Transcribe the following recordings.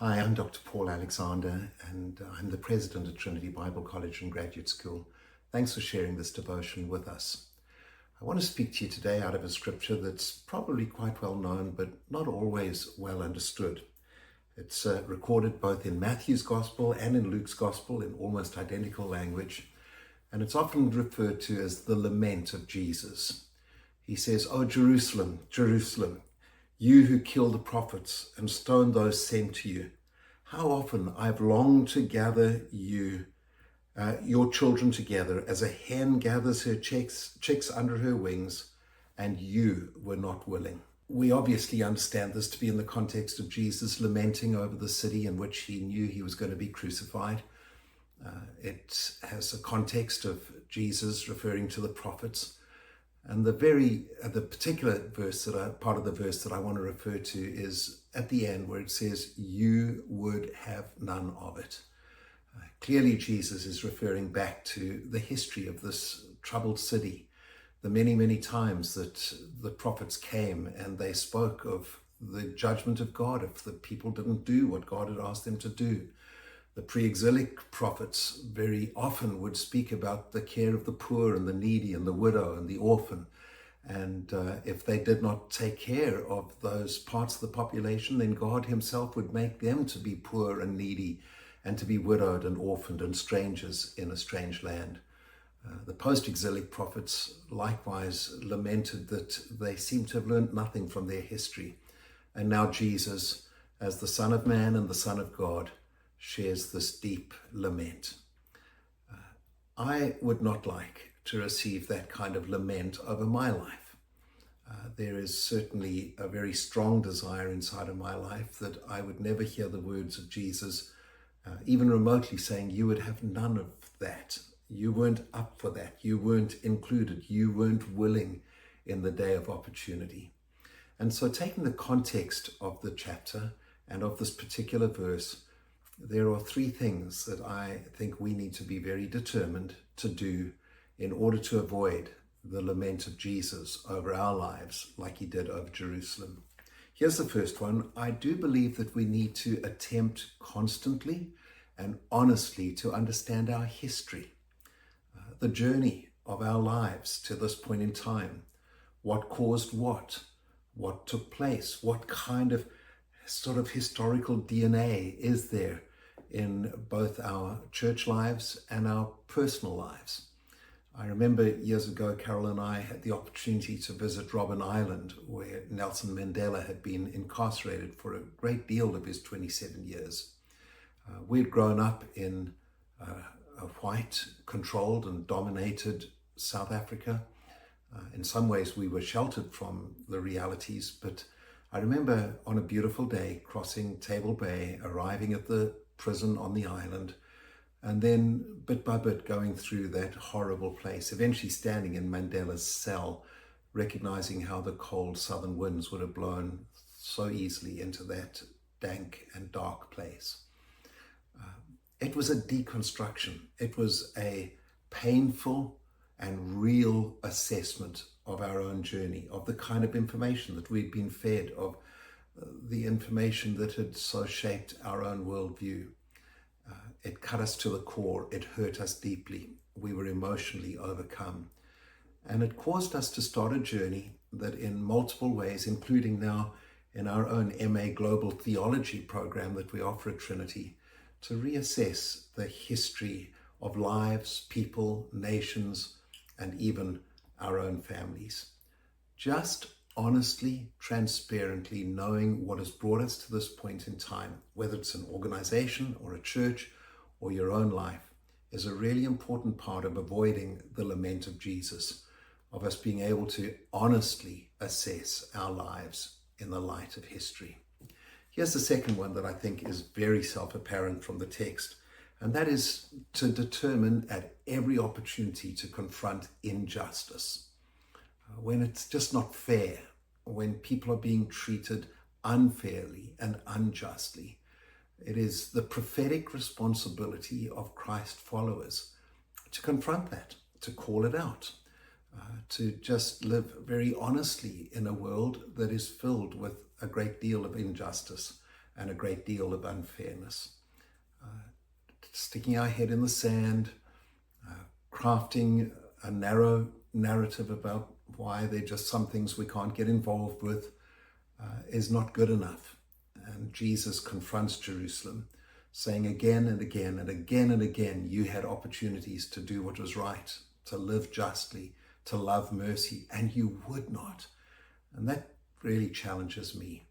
Hi, I'm Dr. Paul Alexander, and I'm the president at Trinity Bible College and Graduate School. Thanks for sharing this devotion with us. I want to speak to you today out of a scripture that's probably quite well known, but not always well understood. It's recorded both in Matthew's Gospel and in Luke's Gospel in almost identical language, and it's often referred to as the lament of Jesus. He says, "O Jerusalem, Jerusalem, you who kill the prophets and stone those sent to you, how often I've longed to gather you, your children together as a hen gathers her chicks under her wings, and you were not willing." We obviously understand this to be in the context of Jesus lamenting over the city in which he knew he was going to be crucified. It has a context of Jesus referring to the prophets. And the particular part of the verse that I want to refer to is at the end where it says, "You would have none of it." Clearly, Jesus is referring back to the history of this troubled city, the many, many times that the prophets came and they spoke of the judgment of God if the people didn't do what God had asked them to do. The pre-exilic prophets very often would speak about the care of the poor and the needy and the widow and the orphan. And if they did not take care of those parts of the population, then God himself would make them to be poor and needy and to be widowed and orphaned and strangers in a strange land. The post-exilic prophets likewise lamented that they seem to have learned nothing from their history. And now Jesus, as the Son of Man and the Son of God, shares this deep lament. I would not like to receive that kind of lament over my life. There is certainly a very strong desire inside of my life that I would never hear the words of Jesus, even remotely saying, "You would have none of that. You weren't up for that. You weren't included. You weren't willing in the day of opportunity." And so taking the context of the chapter and of this particular verse, there are three things that I think we need to be very determined to do in order to avoid the lament of Jesus over our lives like he did over Jerusalem. Here's the first one. I do believe that we need to attempt constantly and honestly to understand our history, the journey of our lives to this point in time, what caused what took place, what kind of sort of historical DNA is there in both our church lives and our personal lives. I remember years ago, Carol and I had the opportunity to visit Robben Island, where Nelson Mandela had been incarcerated for a great deal of his 27 years. We'd grown up in a white, controlled and dominated South Africa. In some ways, we were sheltered from the realities, but I remember on a beautiful day crossing Table Bay, arriving at the prison on the island, and then bit by bit going through that horrible place, eventually standing in Mandela's cell, recognizing how the cold southern winds would have blown so easily into that dank and dark place. It was a deconstruction. It was a painful and real assessment of our own journey, of the kind of information that we'd been fed, of the information that had so shaped our own worldview. It cut us to the core. It hurt us deeply. We were emotionally overcome. And it caused us to start a journey that in multiple ways, including now in our own MA Global Theology program that we offer at Trinity, to reassess the history of lives, people, nations, and even our own families. Just honestly, transparently knowing what has brought us to this point in time, whether it's an organization or a church or your own life, is a really important part of avoiding the lament of Jesus, of us being able to honestly assess our lives in the light of history. Here's the second one that I think is very self-apparent from the text, and that is to determine at every opportunity to confront injustice. When it's just not fair, when people are being treated unfairly and unjustly, it is the prophetic responsibility of Christ followers to confront that, to call it out, to just live very honestly in a world that is filled with a great deal of injustice and a great deal of unfairness. Sticking our head in the sand, crafting a narrow narrative about why there are just some things we can't get involved with is not good enough. And Jesus confronts Jerusalem, saying again and again and again and again, you had opportunities to do what was right, to live justly, to love mercy, and you would not. And that really challenges me.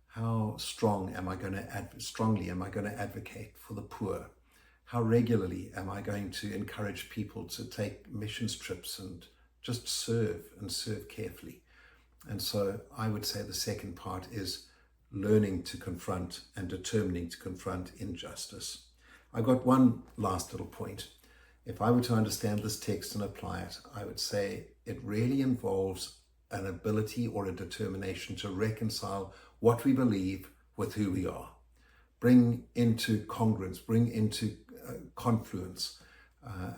How strongly am I going to advocate for the poor? How regularly am I going to encourage people to take missions trips and just serve carefully? And so I would say the second part is learning to confront and determining to confront injustice. I've got one last little point. If I were to understand this text and apply it, I would say it really involves an ability or a determination to reconcile what we believe with who we are. Bring into congruence, bring into confluence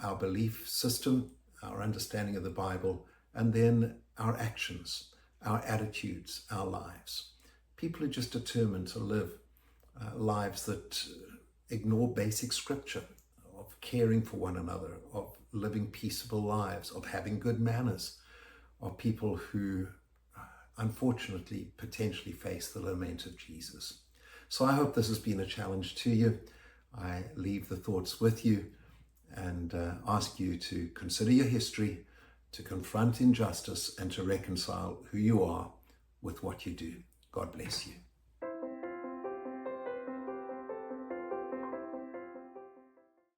our belief system, our understanding of the Bible, and then our actions, our attitudes, our lives. People are just determined to live lives that ignore basic scripture, of caring for one another, of living peaceable lives, of having good manners, of people who unfortunately potentially face the lament of Jesus. So I hope this has been a challenge to you. I leave the thoughts with you and ask you to consider your history, to confront injustice, and to reconcile who you are with what you do. God bless you.